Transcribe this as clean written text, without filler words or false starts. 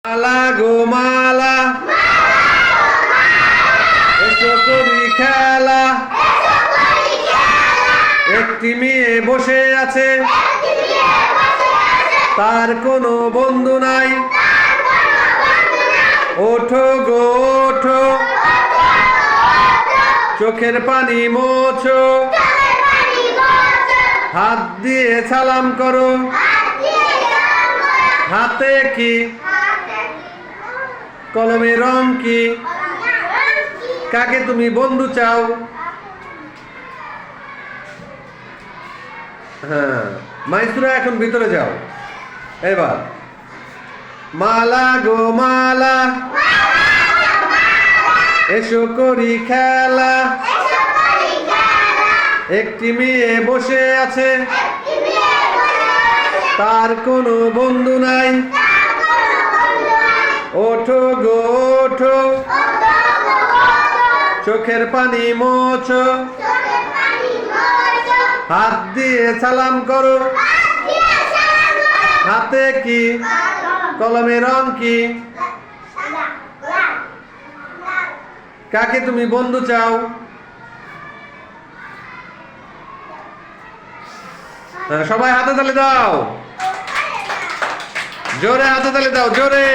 মালা গো মালা, এসো করি খেলা। একটি মেয়ে বসে আছে, তার কোনো বন্ধু নাই। ওঠো গো ওঠো, চোখের পানি মোছো, হাত দিয়ে সালাম করো। হাতে কি, কলমে রং কি, কাকে তুমি বন্ধু চাও? হ্যাঁ, মাইসুরা এখন ভিতরে যাও। এবার মালা গো মালা, এসো করি খেলা। একটি মেয়ে বসে আছে, তার কোনো বন্ধু নাই। ওঠো গো ওঠো, চোখের পানি মোছো, হাত দিয়ে সালাম করো। হাতে কি, কলমে রং কি, কাকে তুমি বন্ধু চাও? সবাই হাতে তালি দাও, জোরে হাতে তালি দাও, জোরে।